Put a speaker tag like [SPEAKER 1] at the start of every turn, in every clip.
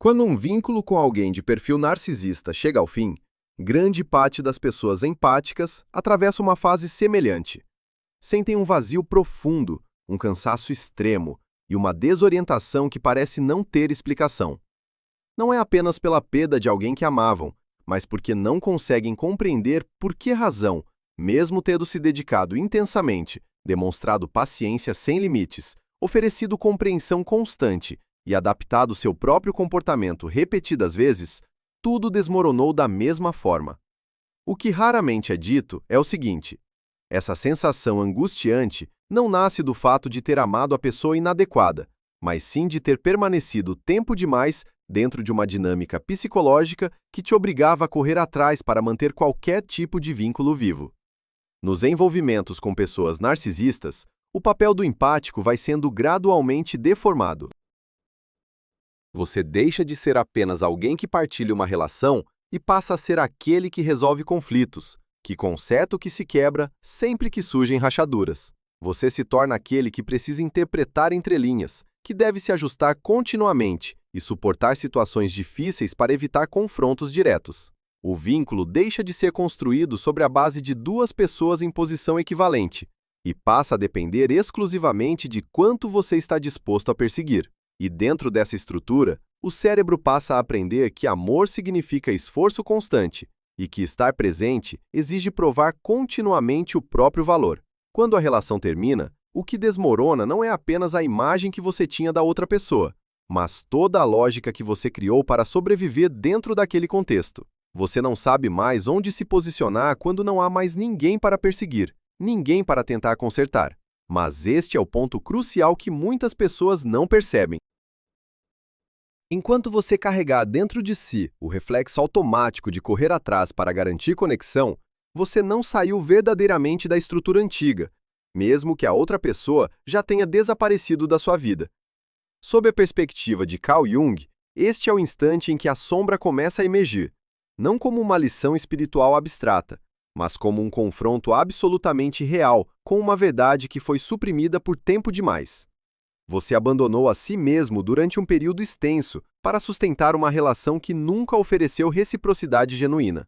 [SPEAKER 1] Quando um vínculo com alguém de perfil narcisista chega ao fim, grande parte das pessoas empáticas atravessa uma fase semelhante. Sentem um vazio profundo, um cansaço extremo e uma desorientação que parece não ter explicação. Não é apenas pela perda de alguém que amavam, mas porque não conseguem compreender por que razão, mesmo tendo se dedicado intensamente, demonstrado paciência sem limites, oferecido compreensão constante e adaptado seu próprio comportamento repetidas vezes, tudo desmoronou da mesma forma. O que raramente é dito é o seguinte: essa sensação angustiante não nasce do fato de ter amado a pessoa inadequada, mas sim de ter permanecido tempo demais dentro de uma dinâmica psicológica que te obrigava a correr atrás para manter qualquer tipo de vínculo vivo. Nos envolvimentos com pessoas narcisistas, o papel do empático vai sendo gradualmente deformado. Você deixa de ser apenas alguém que partilha uma relação e passa a ser aquele que resolve conflitos, que conserta o que se quebra sempre que surgem rachaduras. Você se torna aquele que precisa interpretar entrelinhas, que deve se ajustar continuamente e suportar situações difíceis para evitar confrontos diretos. O vínculo deixa de ser construído sobre a base de duas pessoas em posição equivalente e passa a depender exclusivamente de quanto você está disposto a perseguir. E dentro dessa estrutura, o cérebro passa a aprender que amor significa esforço constante e que estar presente exige provar continuamente o próprio valor. Quando a relação termina, o que desmorona não é apenas a imagem que você tinha da outra pessoa, mas toda a lógica que você criou para sobreviver dentro daquele contexto. Você não sabe mais onde se posicionar quando não há mais ninguém para perseguir, ninguém para tentar consertar. Mas este é o ponto crucial que muitas pessoas não percebem. Enquanto você carregar dentro de si o reflexo automático de correr atrás para garantir conexão, você não saiu verdadeiramente da estrutura antiga, mesmo que a outra pessoa já tenha desaparecido da sua vida. Sob a perspectiva de Carl Jung, este é o instante em que a sombra começa a emergir, não como uma lição espiritual abstrata, mas como um confronto absolutamente real com uma verdade que foi suprimida por tempo demais. Você abandonou a si mesmo durante um período extenso para sustentar uma relação que nunca ofereceu reciprocidade genuína.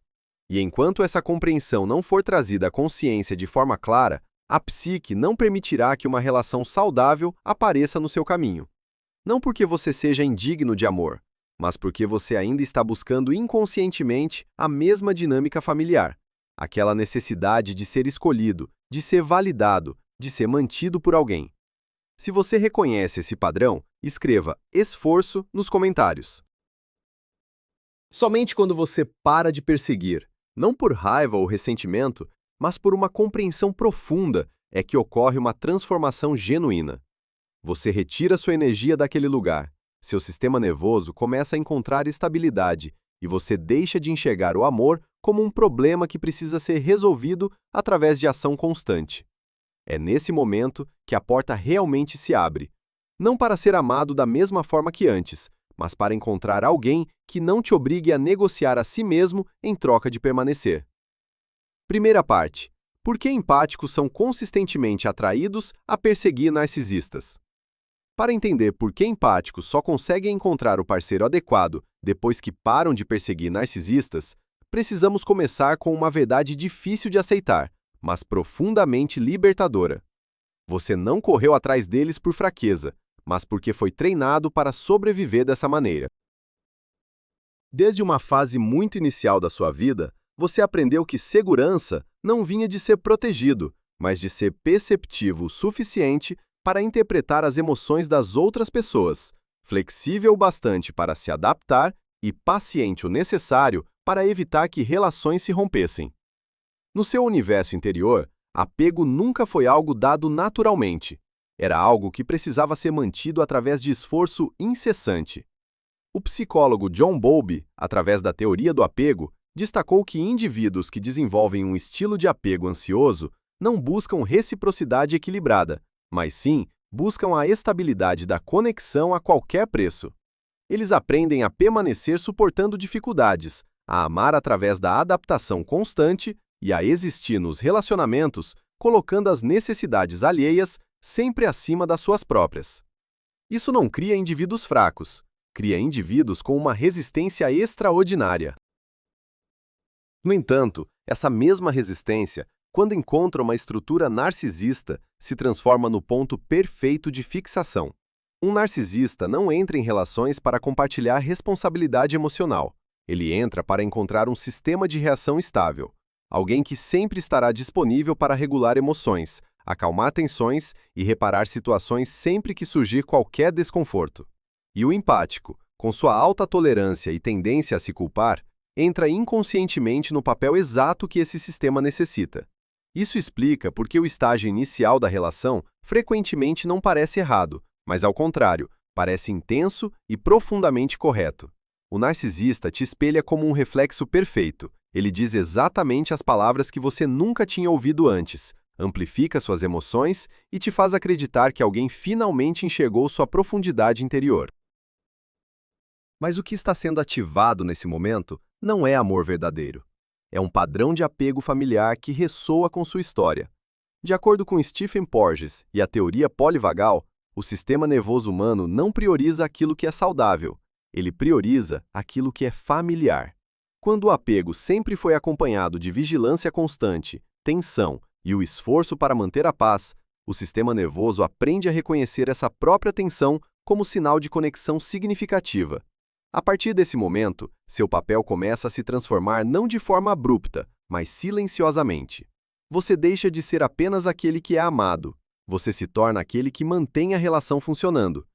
[SPEAKER 1] E enquanto essa compreensão não for trazida à consciência de forma clara, a psique não permitirá que uma relação saudável apareça no seu caminho. Não porque você seja indigno de amor, mas porque você ainda está buscando inconscientemente a mesma dinâmica familiar, aquela necessidade de ser escolhido, de ser validado, de ser mantido por alguém. Se você reconhece esse padrão, escreva esforço nos comentários. Somente quando você para de perseguir, não por raiva ou ressentimento, mas por uma compreensão profunda, é que ocorre uma transformação genuína. Você retira sua energia daquele lugar, seu sistema nervoso começa a encontrar estabilidade e você deixa de enxergar o amor como um problema que precisa ser resolvido através de ação constante. É nesse momento que a porta realmente se abre, não para ser amado da mesma forma que antes, mas para encontrar alguém que não te obrigue a negociar a si mesmo em troca de permanecer. Primeira parte. Por que empáticos são consistentemente atraídos a perseguir narcisistas? Para entender por que empáticos só conseguem encontrar o parceiro adequado depois que param de perseguir narcisistas, precisamos começar com uma verdade difícil de aceitar, mas profundamente libertadora. Você não correu atrás deles por fraqueza, mas porque foi treinado para sobreviver dessa maneira. Desde uma fase muito inicial da sua vida, você aprendeu que segurança não vinha de ser protegido, mas de ser perceptivo o suficiente para interpretar as emoções das outras pessoas, flexível o bastante para se adaptar e paciente o necessário para evitar que relações se rompessem. No seu universo interior, apego nunca foi algo dado naturalmente. Era algo que precisava ser mantido através de esforço incessante. O psicólogo John Bowlby, através da teoria do apego, destacou que indivíduos que desenvolvem um estilo de apego ansioso não buscam reciprocidade equilibrada, mas sim buscam a estabilidade da conexão a qualquer preço. Eles aprendem a permanecer suportando dificuldades, a amar através da adaptação constante e a existir nos relacionamentos, colocando as necessidades alheias sempre acima das suas próprias. Isso não cria indivíduos fracos. cria indivíduos com uma resistência extraordinária. No entanto, essa mesma resistência, quando encontra uma estrutura narcisista, se transforma no ponto perfeito de fixação. Um narcisista não entra em relações para compartilhar responsabilidade emocional. Ele entra para encontrar um sistema de reação estável. Alguém que sempre estará disponível para regular emoções, acalmar tensões e reparar situações sempre que surgir qualquer desconforto. E o empático, com sua alta tolerância e tendência a se culpar, entra inconscientemente no papel exato que esse sistema necessita. Isso explica por que o estágio inicial da relação frequentemente não parece errado, mas ao contrário, parece intenso e profundamente correto. O narcisista te espelha como um reflexo perfeito. Ele diz exatamente as palavras que você nunca tinha ouvido antes, amplifica suas emoções e te faz acreditar que alguém finalmente enxergou sua profundidade interior. Mas o que está sendo ativado nesse momento não é amor verdadeiro. É um padrão de apego familiar que ressoa com sua história. De acordo com Stephen Porges e a teoria polivagal, o sistema nervoso humano não prioriza aquilo que é saudável, ele prioriza aquilo que é familiar. Quando o apego sempre foi acompanhado de vigilância constante, tensão e o esforço para manter a paz, o sistema nervoso aprende a reconhecer essa própria tensão como sinal de conexão significativa. A partir desse momento, seu papel começa a se transformar não de forma abrupta, mas silenciosamente. Você deixa de ser apenas aquele que é amado. Você se torna aquele que mantém a relação funcionando.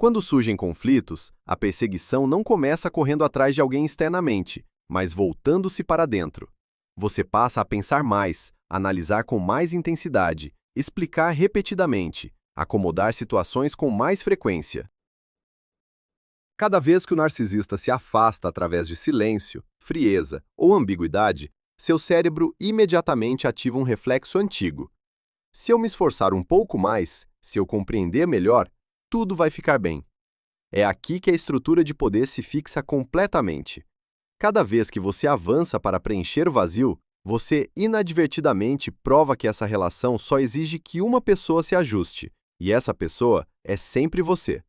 [SPEAKER 1] Quando surgem conflitos, a perseguição não começa correndo atrás de alguém externamente, mas voltando-se para dentro. Você passa a pensar mais, analisar com mais intensidade, explicar repetidamente, acomodar situações com mais frequência. Cada vez que o narcisista se afasta através de silêncio, frieza ou ambiguidade, seu cérebro imediatamente ativa um reflexo antigo. Se eu me esforçar um pouco mais, se eu compreender melhor, tudo vai ficar bem. É aqui que a estrutura de poder se fixa completamente. Cada vez que você avança para preencher o vazio, você inadvertidamente prova que essa relação só exige que uma pessoa se ajuste, e essa pessoa é sempre você.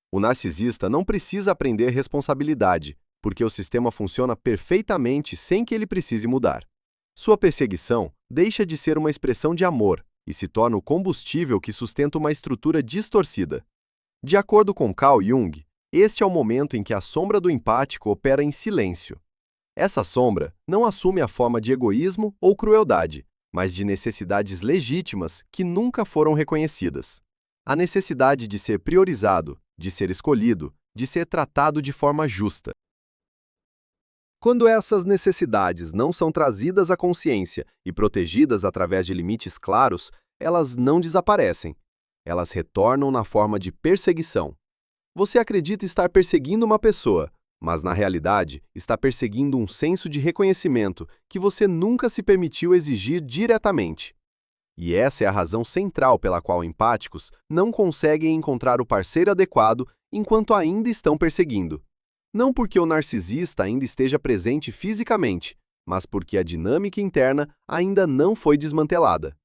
[SPEAKER 1] O narcisista não precisa aprender responsabilidade, porque o sistema funciona perfeitamente sem que ele precise mudar. Sua perseguição deixa de ser uma expressão de amor e se torna o combustível que sustenta uma estrutura distorcida. De acordo com Carl Jung, este é o momento em que a sombra do empático opera em silêncio. Essa sombra não assume a forma de egoísmo ou crueldade, mas de necessidades legítimas que nunca foram reconhecidas. A necessidade de ser priorizado, de ser escolhido, de ser tratado de forma justa. Quando essas necessidades não são trazidas à consciência e protegidas através de limites claros, elas não desaparecem. Elas retornam na forma de perseguição. Você acredita estar perseguindo uma pessoa, mas na realidade está perseguindo um senso de reconhecimento que você nunca se permitiu exigir diretamente. E essa é a razão central pela qual empáticos não conseguem encontrar o parceiro adequado enquanto ainda estão perseguindo. Não porque o narcisista ainda esteja presente fisicamente, mas porque a dinâmica interna ainda não foi desmantelada.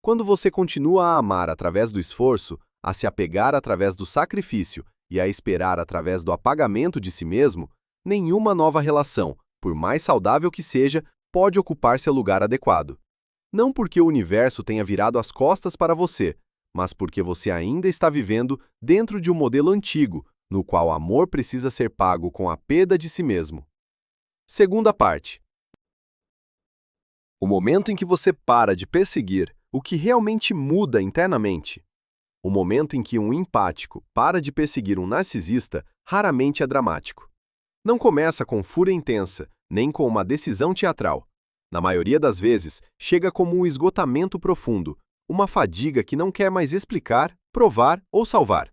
[SPEAKER 1] Quando você continua a amar através do esforço, a se apegar através do sacrifício e a esperar através do apagamento de si mesmo, nenhuma nova relação, por mais saudável que seja, pode ocupar seu lugar adequado. Não porque o universo tenha virado as costas para você, mas porque você ainda está vivendo dentro de um modelo antigo, no qual o amor precisa ser pago com a perda de si mesmo. Segunda parte. O momento em que você para de perseguir o que realmente muda internamente. O momento em que um empático para de perseguir um narcisista raramente é dramático. Não começa com fúria intensa, nem com uma decisão teatral. Na maioria das vezes, chega como um esgotamento profundo, uma fadiga que não quer mais explicar, provar ou salvar.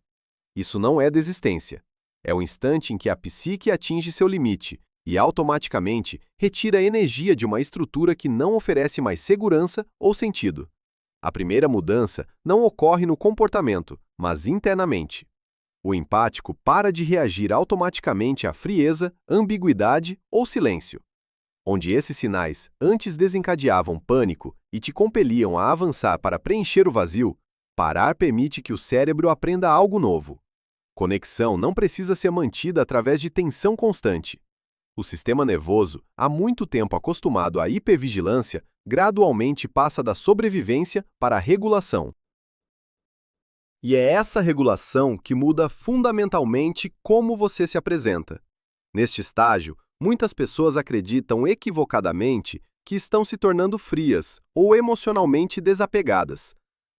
[SPEAKER 1] Isso não é desistência. É o instante em que a psique atinge seu limite e automaticamente retira a energia de uma estrutura que não oferece mais segurança ou sentido. A primeira mudança não ocorre no comportamento, mas internamente. O empático para de reagir automaticamente à frieza, ambiguidade ou silêncio. Onde esses sinais antes desencadeavam pânico e te compeliam a avançar para preencher o vazio, parar permite que o cérebro aprenda algo novo. Conexão não precisa ser mantida através de tensão constante. O sistema nervoso, há muito tempo acostumado à hipervigilância, gradualmente passa da sobrevivência para a regulação. E é essa regulação que muda fundamentalmente como você se apresenta. Neste estágio, muitas pessoas acreditam equivocadamente que estão se tornando frias ou emocionalmente desapegadas.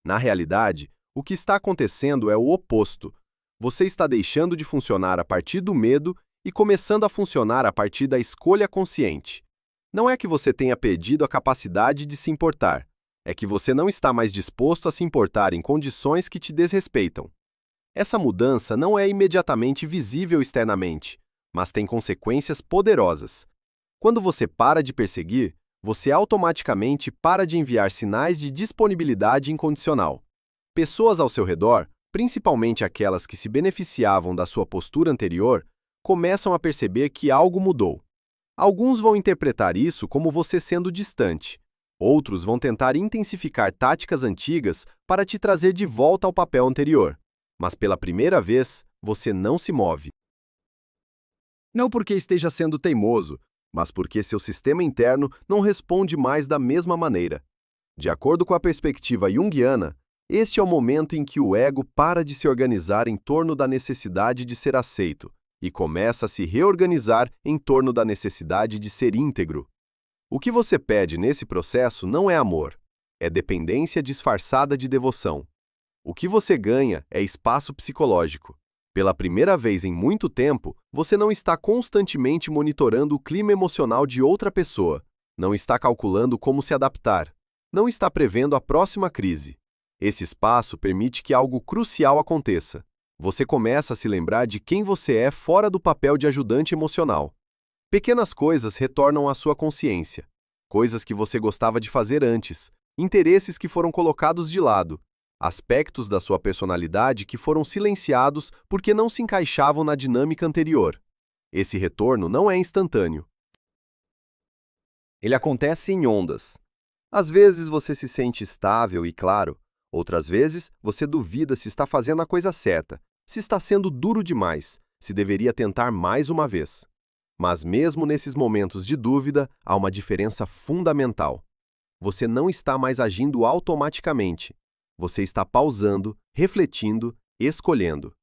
[SPEAKER 1] Na realidade, o que está acontecendo é o oposto. Você está deixando de funcionar a partir do medo e começando a funcionar a partir da escolha consciente. Não é que você tenha perdido a capacidade de se importar, é que você não está mais disposto a se importar em condições que te desrespeitam. Essa mudança não é imediatamente visível externamente, mas tem consequências poderosas. Quando você para de perseguir, você automaticamente para de enviar sinais de disponibilidade incondicional. Pessoas ao seu redor, principalmente aquelas que se beneficiavam da sua postura anterior, começam a perceber que algo mudou. Alguns vão interpretar isso como você sendo distante. Outros vão tentar intensificar táticas antigas para te trazer de volta ao papel anterior. Mas pela primeira vez, você não se move. Não porque esteja sendo teimoso, mas porque seu sistema interno não responde mais da mesma maneira. De acordo com a perspectiva junguiana, este é o momento em que o ego para de se organizar em torno da necessidade de ser aceito e começa a se reorganizar em torno da necessidade de ser íntegro. O que você pede nesse processo não é amor, é dependência disfarçada de devoção. O que você ganha é espaço psicológico. Pela primeira vez em muito tempo, você não está constantemente monitorando o clima emocional de outra pessoa, não está calculando como se adaptar, não está prevendo a próxima crise. Esse espaço permite que algo crucial aconteça. Você começa a se lembrar de quem você é fora do papel de ajudante emocional. Pequenas coisas retornam à sua consciência. Coisas que você gostava de fazer antes, interesses que foram colocados de lado, aspectos da sua personalidade que foram silenciados porque não se encaixavam na dinâmica anterior. Esse retorno não é instantâneo. Ele acontece em ondas. Às vezes você se sente estável e claro, outras vezes você duvida se está fazendo a coisa certa, se está sendo duro demais, se deveria tentar mais uma vez. Mas mesmo nesses momentos de dúvida, há uma diferença fundamental. Você não está mais agindo automaticamente. Você está pausando, refletindo, escolhendo.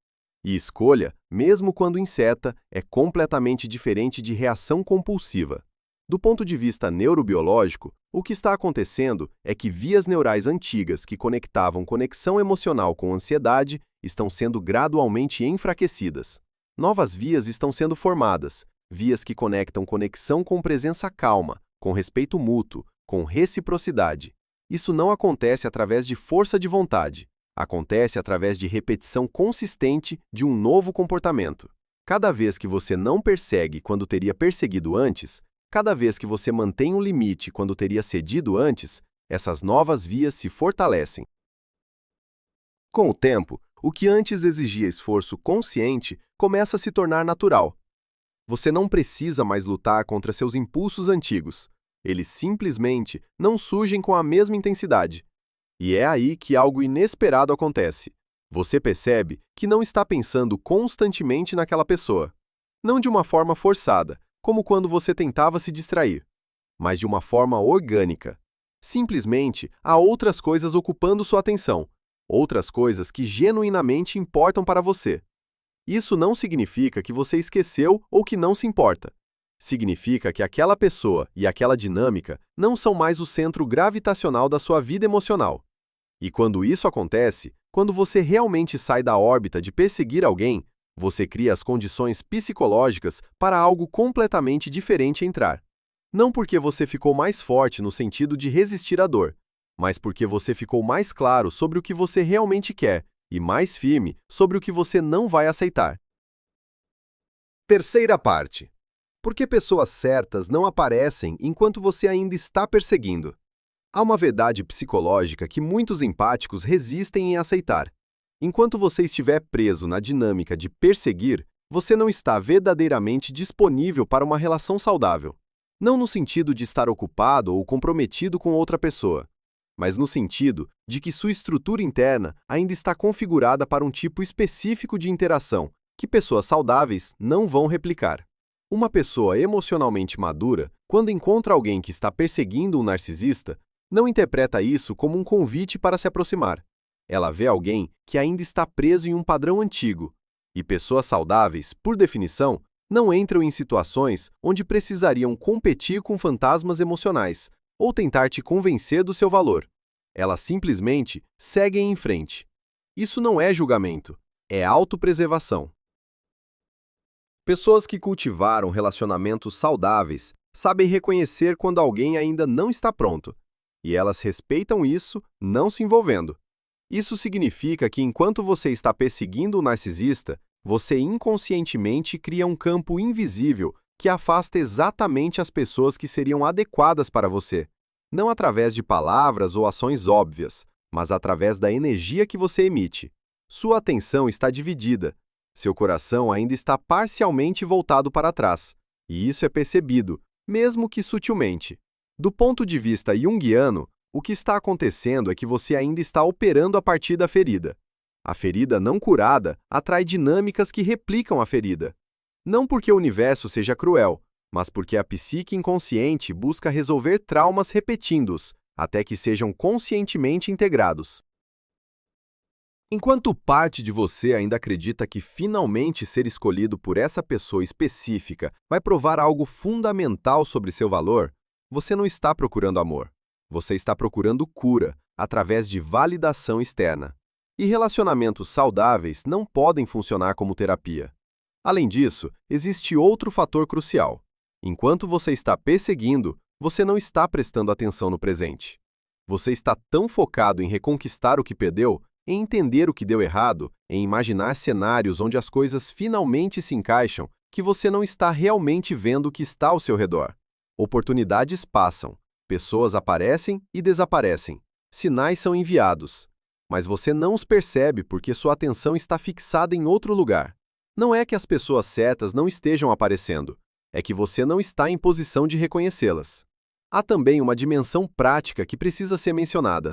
[SPEAKER 1] E escolha, mesmo quando incerta, é completamente diferente de reação compulsiva. Do ponto de vista neurobiológico, o que está acontecendo é que vias neurais antigas que conectavam conexão emocional com ansiedade estão sendo gradualmente enfraquecidas. Novas vias estão sendo formadas, vias que conectam conexão com presença calma, com respeito mútuo, com reciprocidade. Isso não acontece através de força de vontade. Acontece através de repetição consistente de um novo comportamento. Cada vez que você não persegue quando teria perseguido antes, cada vez que você mantém um limite quando teria cedido antes, essas novas vias se fortalecem. Com o tempo, o que antes exigia esforço consciente começa a se tornar natural. Você não precisa mais lutar contra seus impulsos antigos. Eles simplesmente não surgem com a mesma intensidade. E é aí que algo inesperado acontece. Você percebe que não está pensando constantemente naquela pessoa. Não de uma forma forçada, como quando você tentava se distrair, mas de uma forma orgânica. Simplesmente há outras coisas ocupando sua atenção, outras coisas que genuinamente importam para você. Isso não significa que você esqueceu ou que não se importa. Significa que aquela pessoa e aquela dinâmica não são mais o centro gravitacional da sua vida emocional. E quando isso acontece, quando você realmente sai da órbita de perseguir alguém, você cria as condições psicológicas para algo completamente diferente entrar. Não porque você ficou mais forte no sentido de resistir à dor, mas porque você ficou mais claro sobre o que você realmente quer e mais firme sobre o que você não vai aceitar. Terceira parte. Por que pessoas certas não aparecem enquanto você ainda está perseguindo? Há uma verdade psicológica que muitos empáticos resistem em aceitar. Enquanto você estiver preso na dinâmica de perseguir, você não está verdadeiramente disponível para uma relação saudável. Não no sentido de estar ocupado ou comprometido com outra pessoa. mas no sentido de que sua estrutura interna ainda está configurada para um tipo específico de interação que pessoas saudáveis não vão replicar. Uma pessoa emocionalmente madura, quando encontra alguém que está perseguindo um narcisista, não interpreta isso como um convite para se aproximar. Ela vê alguém que ainda está preso em um padrão antigo. E pessoas saudáveis, por definição, não entram em situações onde precisariam competir com fantasmas emocionais ou tentar te convencer do seu valor. Elas simplesmente seguem em frente. Isso não é julgamento, é autopreservação. Pessoas que cultivaram relacionamentos saudáveis sabem reconhecer quando alguém ainda não está pronto, e elas respeitam isso, não se envolvendo. Isso significa que enquanto você está perseguindo o narcisista, você inconscientemente cria um campo invisível que afasta exatamente as pessoas que seriam adequadas para você, não através de palavras ou ações óbvias, mas através da energia que você emite. Sua atenção está dividida. Seu coração ainda está parcialmente voltado para trás, e isso é percebido, mesmo que sutilmente. Do ponto de vista junguiano, o que está acontecendo é que você ainda está operando a partir da ferida. A ferida não curada atrai dinâmicas que replicam a ferida. Não porque o universo seja cruel, mas porque a psique inconsciente busca resolver traumas repetindo-os, até que sejam conscientemente integrados. Enquanto parte de você ainda acredita que finalmente ser escolhido por essa pessoa específica vai provar algo fundamental sobre seu valor, você não está procurando amor. Você está procurando cura, através de validação externa. E relacionamentos saudáveis não podem funcionar como terapia. Além disso, existe outro fator crucial. Enquanto você está perseguindo, você não está prestando atenção no presente. Você está tão focado em reconquistar o que perdeu, em entender o que deu errado, em imaginar cenários onde as coisas finalmente se encaixam, que você não está realmente vendo o que está ao seu redor. Oportunidades passam, pessoas aparecem e desaparecem, sinais são enviados, mas você não os percebe porque sua atenção está fixada em outro lugar. Não é que as pessoas certas não estejam aparecendo, é que você não está em posição de reconhecê-las. Há também uma dimensão prática que precisa ser mencionada.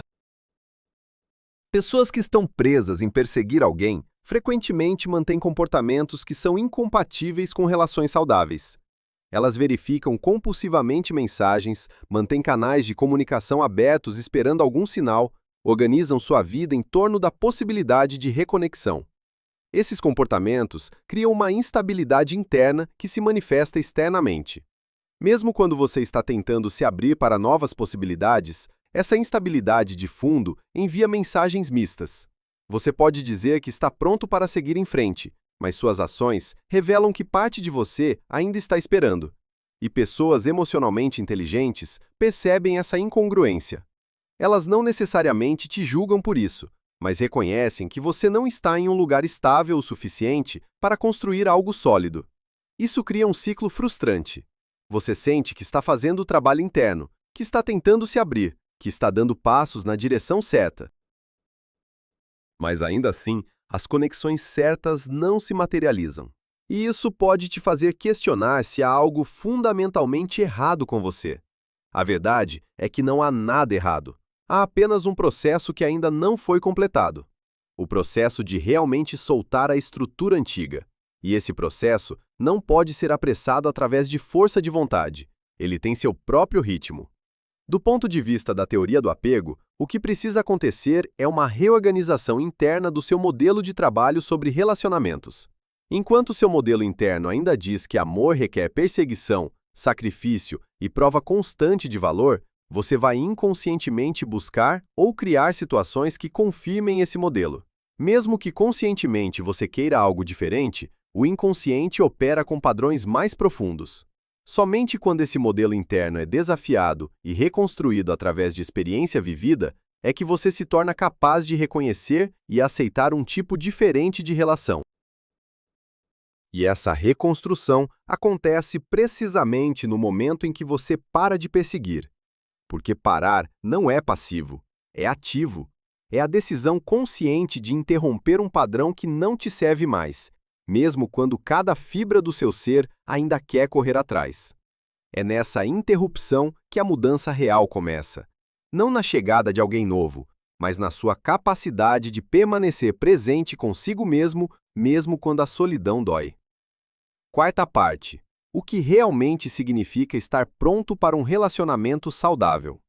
[SPEAKER 1] Pessoas que estão presas em perseguir alguém frequentemente mantêm comportamentos que são incompatíveis com relações saudáveis. Elas verificam compulsivamente mensagens, mantêm canais de comunicação abertos esperando algum sinal, organizam sua vida em torno da possibilidade de reconexão. Esses comportamentos criam uma instabilidade interna que se manifesta externamente. Mesmo quando você está tentando se abrir para novas possibilidades, essa instabilidade de fundo envia mensagens mistas. Você pode dizer que está pronto para seguir em frente, mas suas ações revelam que parte de você ainda está esperando. E pessoas emocionalmente inteligentes percebem essa incongruência. Elas não necessariamente te julgam por isso, mas reconhecem que você não está em um lugar estável o suficiente para construir algo sólido. Isso cria um ciclo frustrante. Você sente que está fazendo o trabalho interno, que está tentando se abrir, que está dando passos na direção certa. Mas ainda assim, as conexões certas não se materializam. E isso pode te fazer questionar se há algo fundamentalmente errado com você. A verdade é que não há nada errado. Há apenas um processo que ainda não foi completado. O processo de realmente soltar a estrutura antiga. E esse processo não pode ser apressado através de força de vontade. Ele tem seu próprio ritmo. Do ponto de vista da teoria do apego, o que precisa acontecer é uma reorganização interna do seu modelo de trabalho sobre relacionamentos. Enquanto seu modelo interno ainda diz que amor requer perseguição, sacrifício e prova constante de valor, você vai inconscientemente buscar ou criar situações que confirmem esse modelo. Mesmo que conscientemente você queira algo diferente, o inconsciente opera com padrões mais profundos. Somente quando esse modelo interno é desafiado e reconstruído através de experiência vivida, é que você se torna capaz de reconhecer e aceitar um tipo diferente de relação. E essa reconstrução acontece precisamente no momento em que você para de perseguir. Porque parar não é passivo, é ativo. É a decisão consciente de interromper um padrão que não te serve mais, mesmo quando cada fibra do seu ser ainda quer correr atrás. É nessa interrupção que a mudança real começa. Não na chegada de alguém novo, mas na sua capacidade de permanecer presente consigo mesmo, mesmo quando a solidão dói. Quarta parte. O que realmente significa estar pronto para um relacionamento saudável?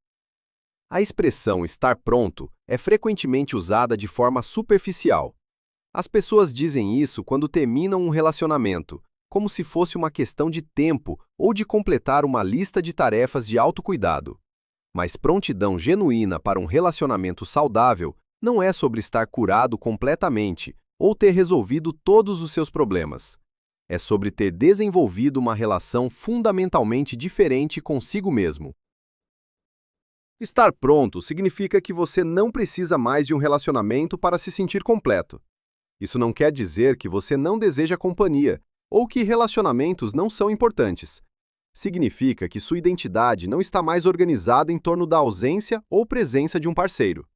[SPEAKER 1] A expressão estar pronto é frequentemente usada de forma superficial. As pessoas dizem isso quando terminam um relacionamento, como se fosse uma questão de tempo ou de completar uma lista de tarefas de autocuidado. Mas prontidão genuína para um relacionamento saudável não é sobre estar curado completamente ou ter resolvido todos os seus problemas. É sobre ter desenvolvido uma relação fundamentalmente diferente consigo mesmo. Estar pronto significa que você não precisa mais de um relacionamento para se sentir completo. Isso não quer dizer que você não deseja companhia ou que relacionamentos não são importantes. Significa que sua identidade não está mais organizada em torno da ausência ou presença de um parceiro.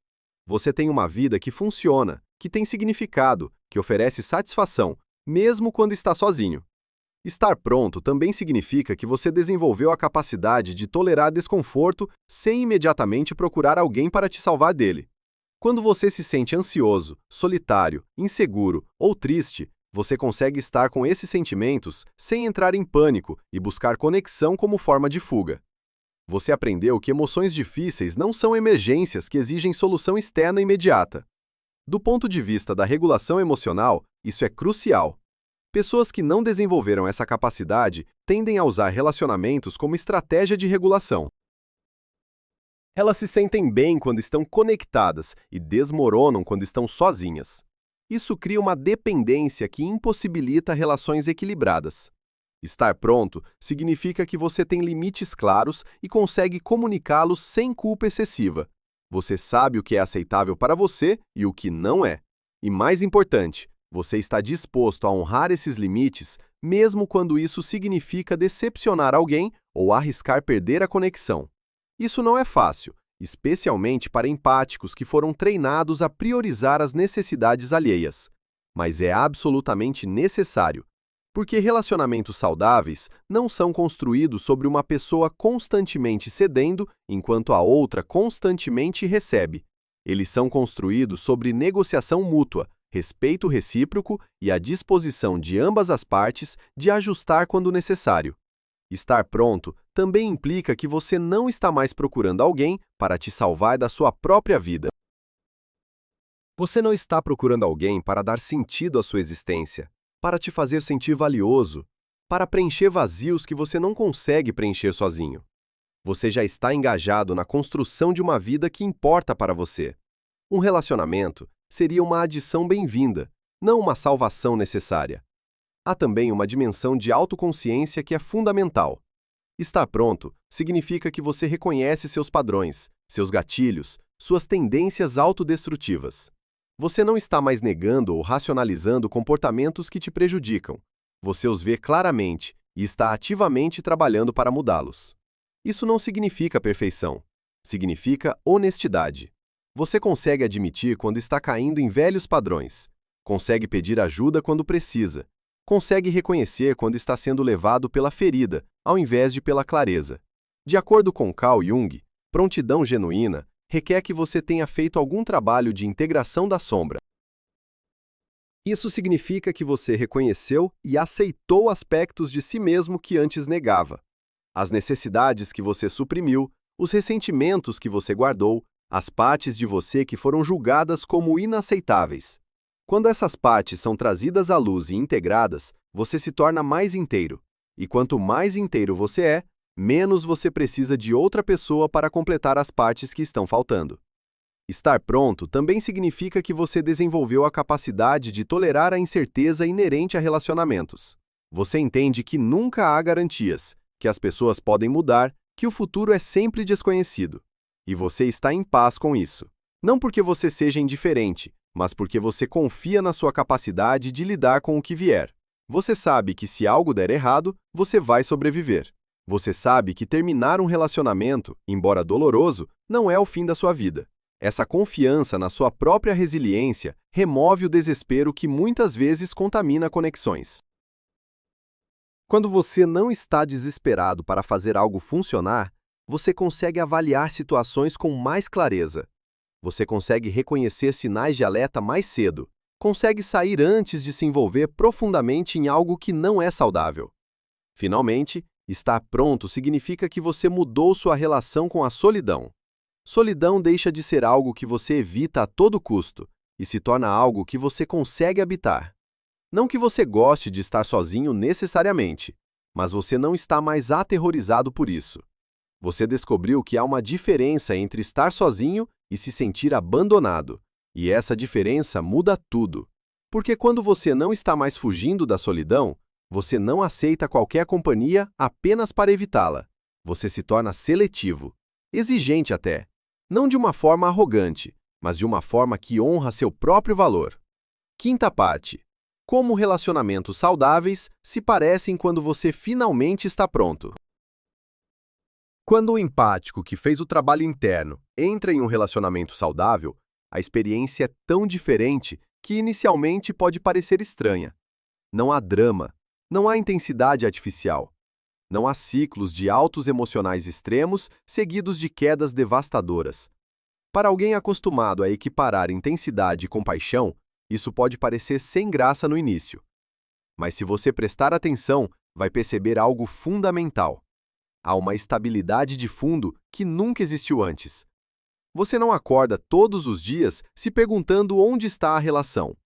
[SPEAKER 1] Você tem uma vida que funciona, que tem significado, que oferece satisfação, mesmo quando está sozinho. Estar pronto também significa que você desenvolveu a capacidade de tolerar desconforto sem imediatamente procurar alguém para te salvar dele. Quando você se sente ansioso, solitário, inseguro ou triste, você consegue estar com esses sentimentos sem entrar em pânico e buscar conexão como forma de fuga. Você aprendeu que emoções difíceis não são emergências que exigem solução externa imediata. Do ponto de vista da regulação emocional, isso é crucial. Pessoas que não desenvolveram essa capacidade tendem a usar relacionamentos como estratégia de regulação. Elas se sentem bem quando estão conectadas e desmoronam quando estão sozinhas. Isso cria uma dependência que impossibilita relações equilibradas. Estar pronto significa que você tem limites claros e consegue comunicá-los sem culpa excessiva. Você sabe o que é aceitável para você e o que não é. E mais importante, você está disposto a honrar esses limites, mesmo quando isso significa decepcionar alguém ou arriscar perder a conexão. Isso não é fácil, especialmente para empáticos que foram treinados a priorizar as necessidades alheias. Mas é absolutamente necessário, porque relacionamentos saudáveis não são construídos sobre uma pessoa constantemente cedendo enquanto a outra constantemente recebe. Eles são construídos sobre negociação mútua, respeito recíproco e a disposição de ambas as partes de ajustar quando necessário. Estar pronto também implica que você não está mais procurando alguém para te salvar da sua própria vida. Você não está procurando alguém para dar sentido à sua existência, para te fazer sentir valioso, para preencher vazios que você não consegue preencher sozinho. Você já está engajado na construção de uma vida que importa para você. Um relacionamento seria uma adição bem-vinda, não uma salvação necessária. Há também uma dimensão de autoconsciência que é fundamental. Estar pronto significa que você reconhece seus padrões, seus gatilhos, suas tendências autodestrutivas. Você não está mais negando ou racionalizando comportamentos que te prejudicam. Você os vê claramente e está ativamente trabalhando para mudá-los. Isso não significa perfeição. Significa honestidade. Você consegue admitir quando está caindo em velhos padrões. Consegue pedir ajuda quando precisa. Consegue reconhecer quando está sendo levado pela ferida, ao invés de pela clareza. De acordo com Carl Jung, prontidão genuína requer que você tenha feito algum trabalho de integração da sombra. Isso significa que você reconheceu e aceitou aspectos de si mesmo que antes negava. As necessidades que você suprimiu, os ressentimentos que você guardou, as partes de você que foram julgadas como inaceitáveis. Quando essas partes são trazidas à luz e integradas, você se torna mais inteiro. E quanto mais inteiro você é, menos você precisa de outra pessoa para completar as partes que estão faltando. Estar pronto também significa que você desenvolveu a capacidade de tolerar a incerteza inerente a relacionamentos. Você entende que nunca há garantias, que as pessoas podem mudar, que o futuro é sempre desconhecido. E você está em paz com isso. Não porque você seja indiferente, mas porque você confia na sua capacidade de lidar com o que vier. Você sabe que se algo der errado, você vai sobreviver. Você sabe que terminar um relacionamento, embora doloroso, não é o fim da sua vida. Essa confiança na sua própria resiliência remove o desespero que muitas vezes contamina conexões. Quando você não está desesperado para fazer algo funcionar, Você consegue avaliar situações com mais clareza. Você consegue reconhecer sinais de alerta mais cedo. Consegue sair antes de se envolver profundamente em algo que não é saudável. Finalmente, estar pronto significa que você mudou sua relação com a solidão. Solidão deixa de ser algo que você evita a todo custo e se torna algo que você consegue habitar. Não que você goste de estar sozinho necessariamente, mas você não está mais aterrorizado por isso. Você descobriu que há uma diferença entre estar sozinho e se sentir abandonado, e essa diferença muda tudo. Porque quando você não está mais fugindo da solidão, você não aceita qualquer companhia apenas para evitá-la. Você se torna seletivo, exigente até. Não de uma forma arrogante, mas de uma forma que honra seu próprio valor. Quinta parte. Como relacionamentos saudáveis se parecem quando você finalmente está pronto. Quando o empático que fez o trabalho interno entra em um relacionamento saudável, a experiência é tão diferente que inicialmente pode parecer estranha. Não há drama, não há intensidade artificial. Não há ciclos de altos emocionais extremos seguidos de quedas devastadoras. Para alguém acostumado a equiparar intensidade e compaixão, isso pode parecer sem graça no início. Mas se você prestar atenção, vai perceber algo fundamental. Há uma estabilidade de fundo que nunca existiu antes. Você não acorda todos os dias se perguntando onde está a relação.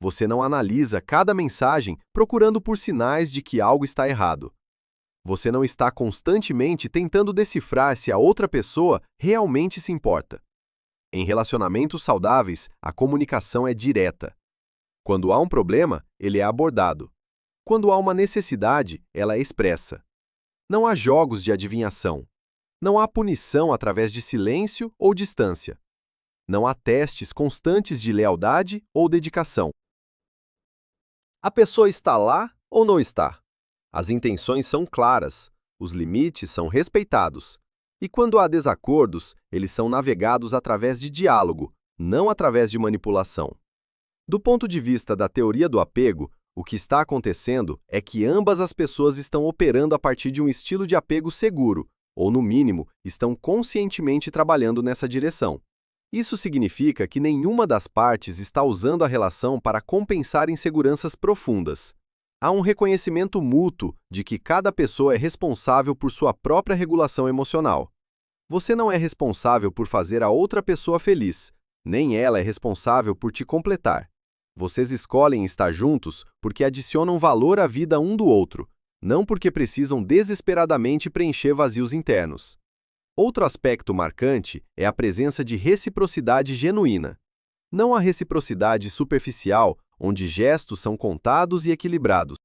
[SPEAKER 1] Você não analisa cada mensagem procurando por sinais de que algo está errado. Você não está constantemente tentando decifrar se a outra pessoa realmente se importa. Em relacionamentos saudáveis, a comunicação é direta. Quando há um problema, ele é abordado. Quando há uma necessidade, ela é expressa. Não há jogos de adivinhação. Não há punição através de silêncio ou distância. Não há testes constantes de lealdade ou dedicação. A pessoa está lá ou não está? As intenções são claras, os limites são respeitados. E quando há desacordos, eles são navegados através de diálogo, não através de manipulação. Do ponto de vista da teoria do apego, o que está acontecendo é que ambas as pessoas estão operando a partir de um estilo de apego seguro, ou, no mínimo, estão conscientemente trabalhando nessa direção. Isso significa que nenhuma das partes está usando a relação para compensar inseguranças profundas. Há um reconhecimento mútuo de que cada pessoa é responsável por sua própria regulação emocional. Você não é responsável por fazer a outra pessoa feliz, nem ela é responsável por te completar. Vocês escolhem estar juntos porque adicionam valor à vida um do outro, não porque precisam desesperadamente preencher vazios internos. Outro aspecto marcante é a presença de reciprocidade genuína. Não a reciprocidade superficial, onde gestos são contados e equilibrados,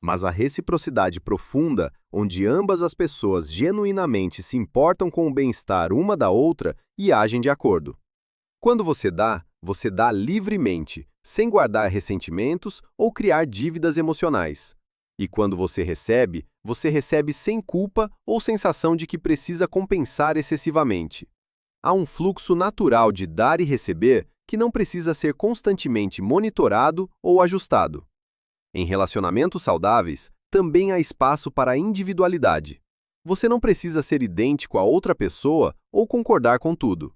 [SPEAKER 1] mas a reciprocidade profunda, onde ambas as pessoas genuinamente se importam com o bem-estar uma da outra e agem de acordo. Quando você dá livremente, sem guardar ressentimentos ou criar dívidas emocionais. E quando você recebe sem culpa ou sensação de que precisa compensar excessivamente. Há um fluxo natural de dar e receber que não precisa ser constantemente monitorado ou ajustado. Em relacionamentos saudáveis, também há espaço para a individualidade. Você não precisa ser idêntico a outra pessoa ou concordar com tudo.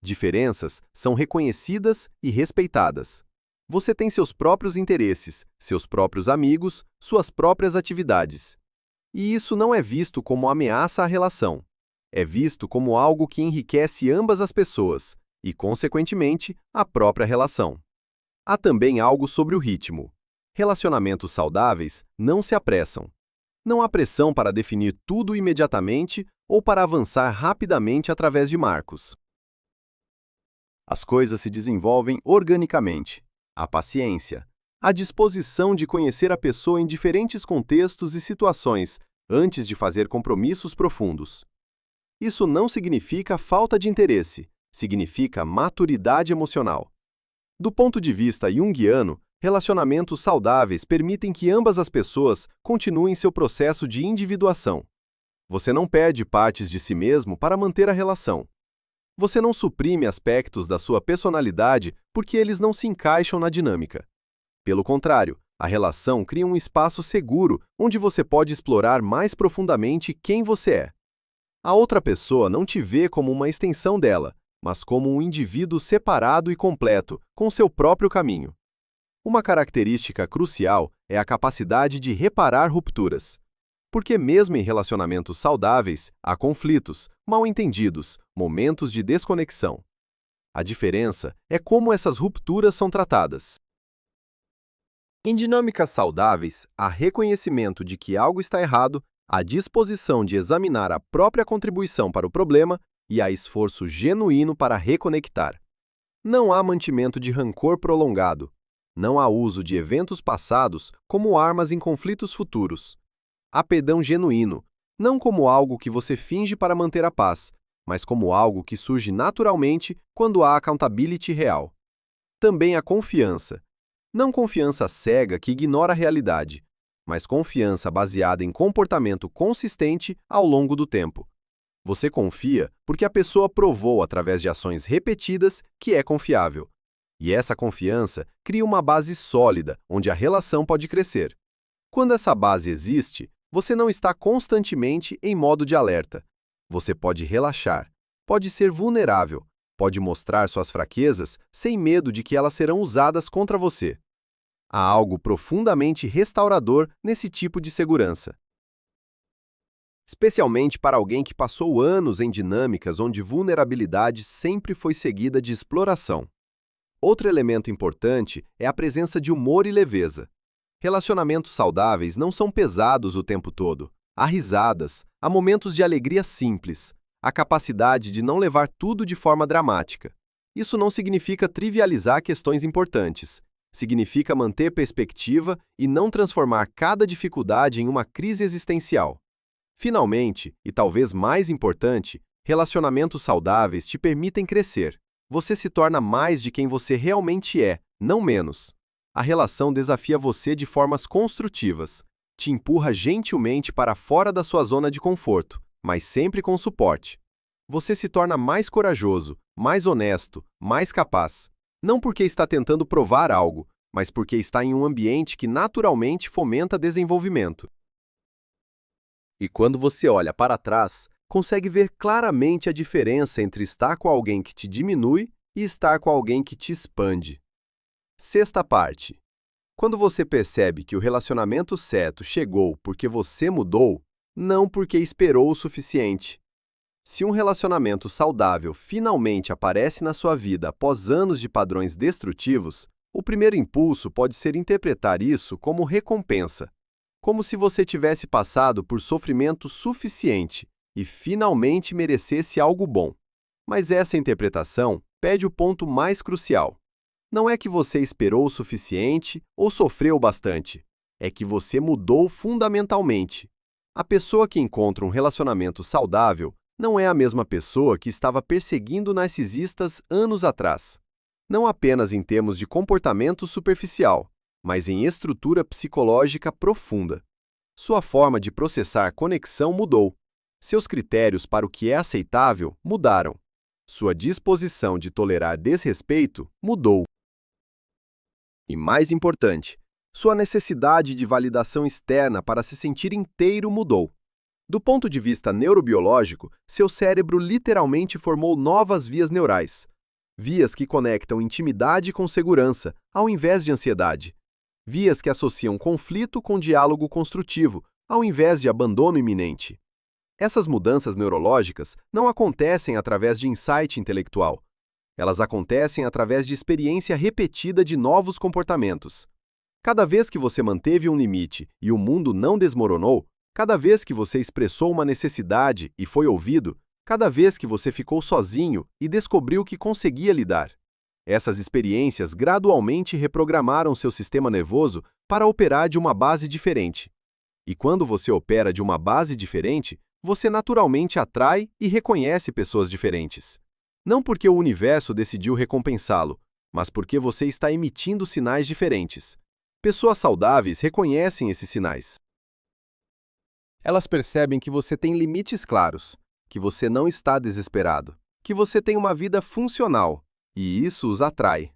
[SPEAKER 1] Diferenças são reconhecidas e respeitadas. Você tem seus próprios interesses, seus próprios amigos, suas próprias atividades. E isso não é visto como ameaça à relação. É visto como algo que enriquece ambas as pessoas e, consequentemente, a própria relação. Há também algo sobre o ritmo. Relacionamentos saudáveis não se apressam. Não há pressão para definir tudo imediatamente ou para avançar rapidamente através de marcos. As coisas se desenvolvem organicamente. A paciência, a disposição de conhecer a pessoa em diferentes contextos e situações antes de fazer compromissos profundos. Isso não significa falta de interesse, significa maturidade emocional. Do ponto de vista junguiano, relacionamentos saudáveis permitem que ambas as pessoas continuem seu processo de individuação. Você não perde partes de si mesmo para manter a relação. Você não suprime aspectos da sua personalidade porque eles não se encaixam na dinâmica. Pelo contrário, a relação cria um espaço seguro onde você pode explorar mais profundamente quem você é. A outra pessoa não te vê como uma extensão dela, mas como um indivíduo separado e completo, com seu próprio caminho. Uma característica crucial é a capacidade de reparar rupturas. Porque mesmo em relacionamentos saudáveis, há conflitos, mal-entendidos, momentos de desconexão. A diferença é como essas rupturas são tratadas. Em dinâmicas saudáveis, há reconhecimento de que algo está errado, há disposição de examinar a própria contribuição para o problema e há esforço genuíno para reconectar. Não há mantimento de rancor prolongado. Não há uso de eventos passados como armas em conflitos futuros. Há perdão genuíno, não como algo que você finge para manter a paz, mas como algo que surge naturalmente quando há accountability real. Também há confiança. Não confiança cega que ignora a realidade, mas confiança baseada em comportamento consistente ao longo do tempo. Você confia porque a pessoa provou através de ações repetidas que é confiável. E essa confiança cria uma base sólida onde a relação pode crescer. Quando essa base existe, você não está constantemente em modo de alerta. Você pode relaxar, pode ser vulnerável, pode mostrar suas fraquezas sem medo de que elas serão usadas contra você. Há algo profundamente restaurador nesse tipo de segurança. Especialmente para alguém que passou anos em dinâmicas onde vulnerabilidade sempre foi seguida de exploração. Outro elemento importante é a presença de humor e leveza. Relacionamentos saudáveis não são pesados o tempo todo. Há risadas, há momentos de alegria simples, há capacidade de não levar tudo de forma dramática. Isso não significa trivializar questões importantes. Significa manter perspectiva e não transformar cada dificuldade em uma crise existencial. Finalmente, e talvez mais importante, relacionamentos saudáveis te permitem crescer. Você se torna mais de quem você realmente é, não menos. A relação desafia você de formas construtivas, te empurra gentilmente para fora da sua zona de conforto, mas sempre com suporte. Você se torna mais corajoso, mais honesto, mais capaz. Não porque está tentando provar algo, mas porque está em um ambiente que naturalmente fomenta desenvolvimento. E quando você olha para trás, consegue ver claramente a diferença entre estar com alguém que te diminui e estar com alguém que te expande. Sexta parte. Quando você percebe que o relacionamento certo chegou porque você mudou, não porque esperou o suficiente. Se um relacionamento saudável finalmente aparece na sua vida após anos de padrões destrutivos, o primeiro impulso pode ser interpretar isso como recompensa, como se você tivesse passado por sofrimento suficiente e finalmente merecesse algo bom. Mas essa interpretação pede o ponto mais crucial. Não é que você esperou o suficiente ou sofreu bastante, é que você mudou fundamentalmente. A pessoa que encontra um relacionamento saudável não é a mesma pessoa que estava perseguindo narcisistas anos atrás. Não apenas em termos de comportamento superficial, mas em estrutura psicológica profunda. Sua forma de processar conexão mudou. Seus critérios para o que é aceitável mudaram. Sua disposição de tolerar desrespeito mudou. E mais importante, sua necessidade de validação externa para se sentir inteiro mudou. Do ponto de vista neurobiológico, seu cérebro literalmente formou novas vias neurais. Vias que conectam intimidade com segurança, ao invés de ansiedade. Vias que associam conflito com diálogo construtivo, ao invés de abandono iminente. Essas mudanças neurológicas não acontecem através de insight intelectual. Elas acontecem através de experiência repetida de novos comportamentos. Cada vez que você manteve um limite e o mundo não desmoronou, cada vez que você expressou uma necessidade e foi ouvido, cada vez que você ficou sozinho e descobriu que conseguia lidar. Essas experiências gradualmente reprogramaram seu sistema nervoso para operar de uma base diferente. E quando você opera de uma base diferente, você naturalmente atrai e reconhece pessoas diferentes. Não porque o universo decidiu recompensá-lo, mas porque você está emitindo sinais diferentes. Pessoas saudáveis reconhecem esses sinais. Elas percebem que você tem limites claros, que você não está desesperado, que você tem uma vida funcional, e isso os atrai.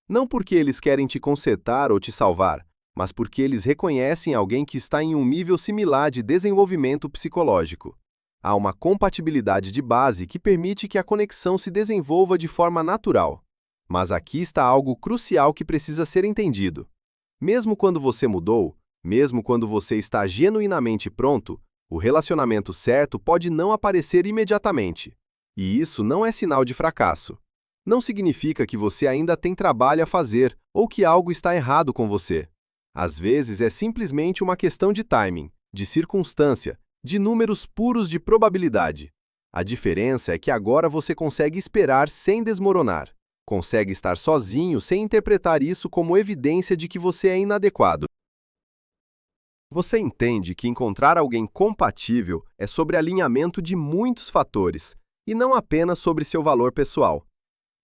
[SPEAKER 1] Não porque eles querem te consertar ou te salvar, mas porque eles reconhecem alguém que está em um nível similar de desenvolvimento psicológico. Há uma compatibilidade de base que permite que a conexão se desenvolva de forma natural. Mas aqui está algo crucial que precisa ser entendido. Mesmo quando você mudou, mesmo quando você está genuinamente pronto, o relacionamento certo pode não aparecer imediatamente. E isso não é sinal de fracasso. Não significa que você ainda tem trabalho a fazer ou que algo está errado com você. Às vezes é simplesmente uma questão de timing, de circunstância, de números puros de probabilidade. A diferença é que agora você consegue esperar sem desmoronar. Consegue estar sozinho sem interpretar isso como evidência de que você é inadequado. Você entende que encontrar alguém compatível é sobre alinhamento de muitos fatores, e não apenas sobre seu valor pessoal.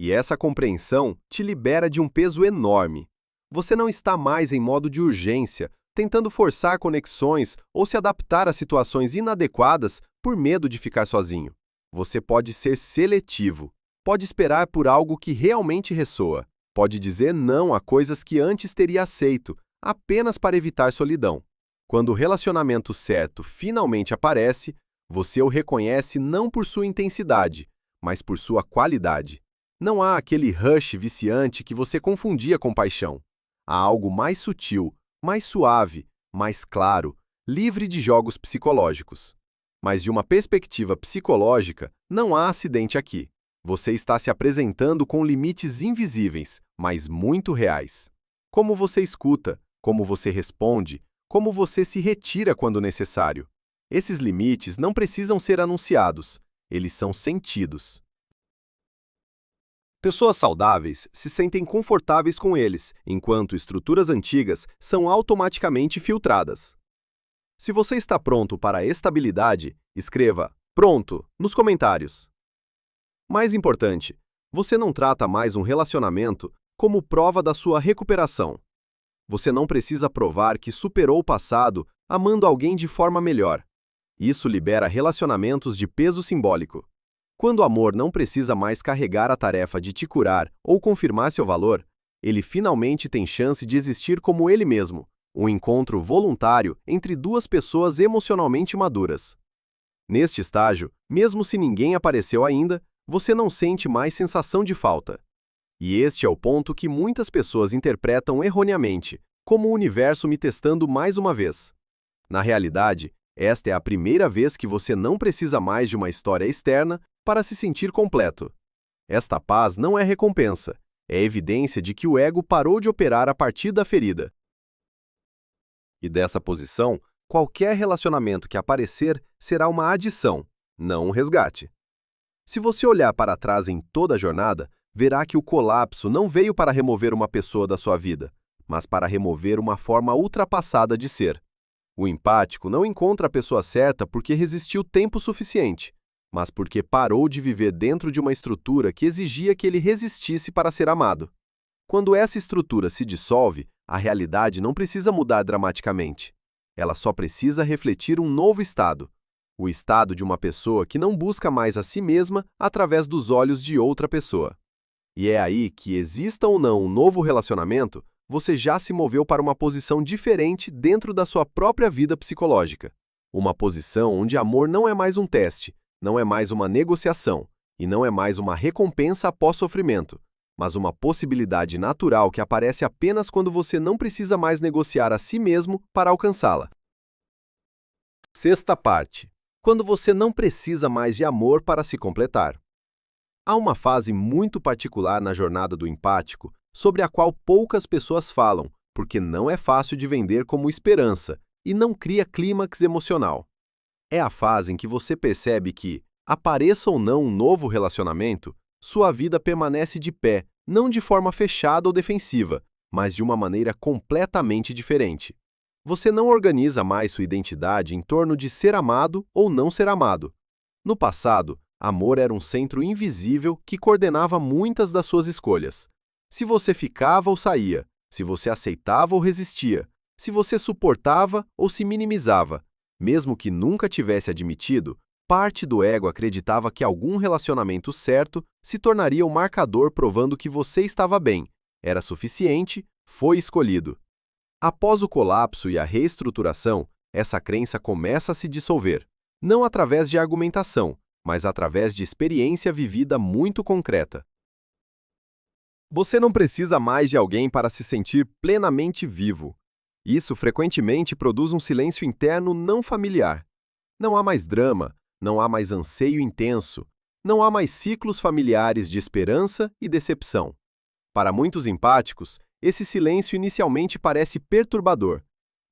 [SPEAKER 1] E essa compreensão te libera de um peso enorme. Você não está mais em modo de urgência, tentando forçar conexões ou se adaptar a situações inadequadas por medo de ficar sozinho. Você pode ser seletivo, pode esperar por algo que realmente ressoa, pode dizer não a coisas que antes teria aceito, apenas para evitar solidão. Quando o relacionamento certo finalmente aparece, você o reconhece não por sua intensidade, mas por sua qualidade. Não há aquele rush viciante que você confundia com paixão. Há algo mais sutil, mais suave, mais claro, livre de jogos psicológicos. Mas de uma perspectiva psicológica, não há acidente aqui. Você está se apresentando com limites invisíveis, mas muito reais. Como você escuta, como você responde, como você se retira quando necessário. Esses limites não precisam ser anunciados, eles são sentidos. Pessoas saudáveis se sentem confortáveis com eles, enquanto estruturas antigas são automaticamente filtradas. Se você está pronto para a estabilidade, escreva "pronto" nos comentários. Mais importante, você não trata mais um relacionamento como prova da sua recuperação. Você não precisa provar que superou o passado amando alguém de forma melhor. Isso libera relacionamentos de peso simbólico. Quando o amor não precisa mais carregar a tarefa de te curar ou confirmar seu valor, ele finalmente tem chance de existir como ele mesmo, um encontro voluntário entre duas pessoas emocionalmente maduras. Neste estágio, mesmo se ninguém apareceu ainda, você não sente mais sensação de falta. E este é o ponto que muitas pessoas interpretam erroneamente, como o universo me testando mais uma vez. Na realidade, esta é a primeira vez que você não precisa mais de uma história externa para se sentir completo. Esta paz não é recompensa, é evidência de que o ego parou de operar a partir da ferida. E dessa posição, qualquer relacionamento que aparecer será uma adição, não um resgate. Se você olhar para trás em toda a jornada, verá que o colapso não veio para remover uma pessoa da sua vida, mas para remover uma forma ultrapassada de ser. O empático não encontra a pessoa certa porque resistiu tempo suficiente, mas porque parou de viver dentro de uma estrutura que exigia que ele resistisse para ser amado. Quando essa estrutura se dissolve, a realidade não precisa mudar dramaticamente. Ela só precisa refletir um novo estado, o estado de uma pessoa que não busca mais a si mesma através dos olhos de outra pessoa. E é aí que, exista ou não um novo relacionamento, você já se moveu para uma posição diferente dentro da sua própria vida psicológica. Uma posição onde amor não é mais um teste, não é mais uma negociação e não é mais uma recompensa após sofrimento, mas uma possibilidade natural que aparece apenas quando você não precisa mais negociar a si mesmo para alcançá-la. Sexta parte. Quando você não precisa mais de amor para se completar. Há uma fase muito particular na jornada do empático sobre a qual poucas pessoas falam, porque não é fácil de vender como esperança e não cria clímax emocional. É a fase em que você percebe que, apareça ou não um novo relacionamento, sua vida permanece de pé, não de forma fechada ou defensiva, mas de uma maneira completamente diferente. Você não organiza mais sua identidade em torno de ser amado ou não ser amado. No passado, amor era um centro invisível que coordenava muitas das suas escolhas. Se você ficava ou saía, se você aceitava ou resistia, se você suportava ou se minimizava. Mesmo que nunca tivesse admitido, parte do ego acreditava que algum relacionamento certo se tornaria um marcador provando que você estava bem, era suficiente, foi escolhido. Após o colapso e a reestruturação, essa crença começa a se dissolver. Não através de argumentação, mas através de experiência vivida muito concreta. Você não precisa mais de alguém para se sentir plenamente vivo. Isso frequentemente produz um silêncio interno não familiar. Não há mais drama, não há mais anseio intenso, não há mais ciclos familiares de esperança e decepção. Para muitos empáticos, esse silêncio inicialmente parece perturbador.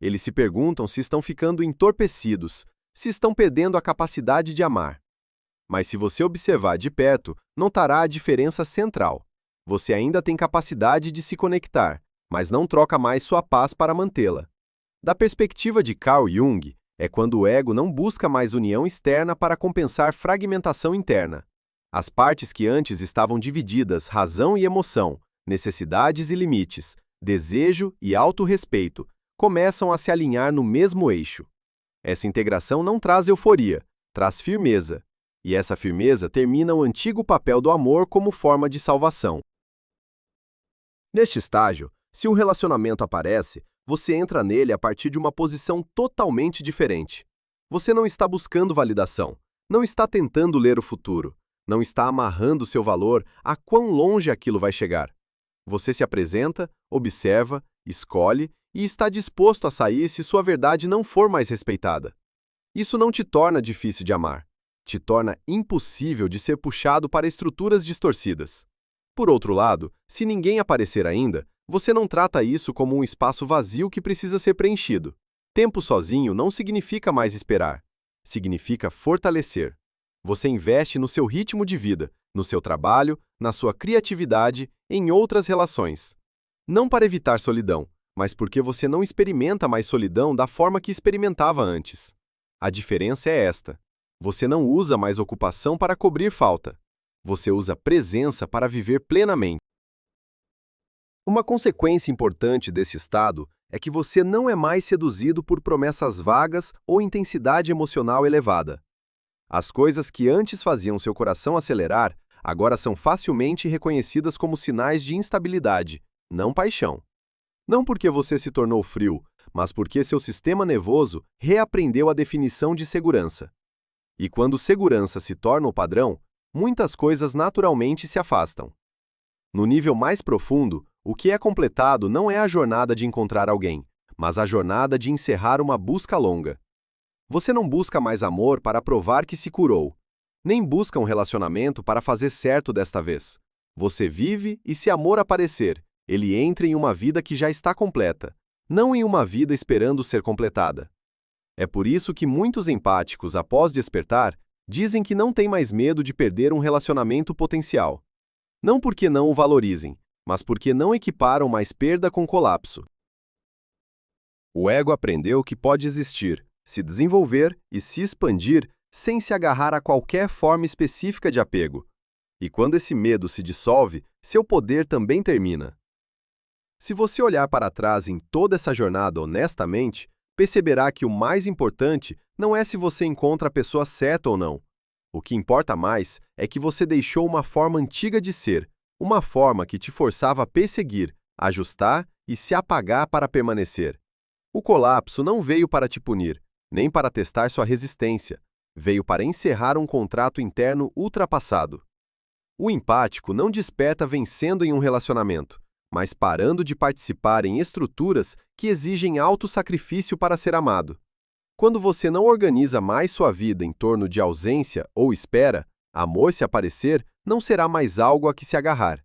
[SPEAKER 1] Eles se perguntam se estão ficando entorpecidos, se estão perdendo a capacidade de amar. Mas se você observar de perto, notará a diferença central. Você ainda tem capacidade de se conectar, mas não troca mais sua paz para mantê-la. Da perspectiva de Carl Jung, é quando o ego não busca mais união externa para compensar fragmentação interna. As partes que antes estavam divididas, razão e emoção, necessidades e limites, desejo e autorrespeito, começam a se alinhar no mesmo eixo. Essa integração não traz euforia, traz firmeza. E essa firmeza termina o antigo papel do amor como forma de salvação. Neste estágio, se um relacionamento aparece, você entra nele a partir de uma posição totalmente diferente. Você não está buscando validação, não está tentando ler o futuro, não está amarrando seu valor a quão longe aquilo vai chegar. Você se apresenta, observa, escolhe e está disposto a sair se sua verdade não for mais respeitada. Isso não te torna difícil de amar, te torna impossível de ser puxado para estruturas distorcidas. Por outro lado, se ninguém aparecer ainda, você não trata isso como um espaço vazio que precisa ser preenchido. Tempo sozinho não significa mais esperar, significa fortalecer. Você investe no seu ritmo de vida, no seu trabalho, na sua criatividade, em outras relações. Não para evitar solidão, mas porque você não experimenta mais solidão da forma que experimentava antes. A diferença é esta: você não usa mais ocupação para cobrir falta. Você usa presença para viver plenamente. Uma consequência importante desse estado é que você não é mais seduzido por promessas vagas ou intensidade emocional elevada. As coisas que antes faziam seu coração acelerar, agora são facilmente reconhecidas como sinais de instabilidade, não paixão. Não porque você se tornou frio, mas porque seu sistema nervoso reaprendeu a definição de segurança. E quando segurança se torna o padrão, muitas coisas naturalmente se afastam. No nível mais profundo, o que é completado não é a jornada de encontrar alguém, mas a jornada de encerrar uma busca longa. Você não busca mais amor para provar que se curou, nem busca um relacionamento para fazer certo desta vez. Você vive e, se amor aparecer, ele entra em uma vida que já está completa, não em uma vida esperando ser completada. É por isso que muitos empáticos, após despertar, dizem que não têm mais medo de perder um relacionamento potencial. Não porque não o valorizem, mas porque não equiparam mais perda com colapso. O ego aprendeu que pode existir, se desenvolver e se expandir sem se agarrar a qualquer forma específica de apego. E quando esse medo se dissolve, seu poder também termina. Se você olhar para trás em toda essa jornada honestamente, perceberá que o mais importante não é se você encontra a pessoa certa ou não. O que importa mais é que você deixou uma forma antiga de ser, uma forma que te forçava a perseguir, ajustar e se apagar para permanecer. O colapso não veio para te punir, nem para testar sua resistência. Veio para encerrar um contrato interno ultrapassado. O empático não desperta vencendo em um relacionamento, mas parando de participar em estruturas que exigem alto sacrifício para ser amado. Quando você não organiza mais sua vida em torno de ausência ou espera, amor, se aparecer, não será mais algo a que se agarrar.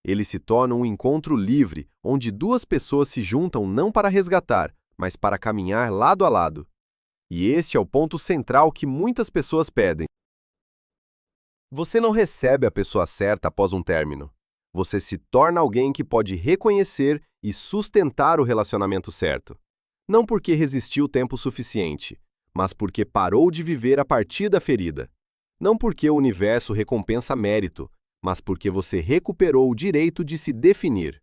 [SPEAKER 1] Ele se torna um encontro livre, onde duas pessoas se juntam não para resgatar, mas para caminhar lado a lado. E este é o ponto central que muitas pessoas pedem. Você não recebe a pessoa certa após um término. Você se torna alguém que pode reconhecer e sustentar o relacionamento certo. Não porque resistiu tempo suficiente, mas porque parou de viver a partir da ferida. Não porque o universo recompensa mérito, mas porque você recuperou o direito de se definir.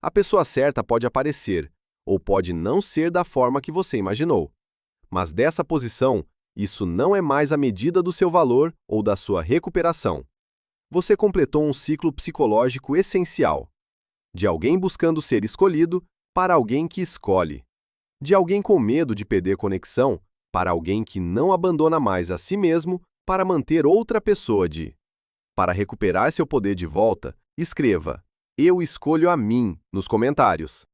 [SPEAKER 1] A pessoa certa pode aparecer, ou pode não ser da forma que você imaginou. Mas dessa posição, isso não é mais a medida do seu valor ou da sua recuperação. Você completou um ciclo psicológico essencial. De alguém buscando ser escolhido para alguém que escolhe. De alguém com medo de perder conexão Para alguém que não abandona mais a si mesmo para manter outra pessoa de. Para recuperar seu poder de volta, escreva "Eu escolho a mim" nos comentários.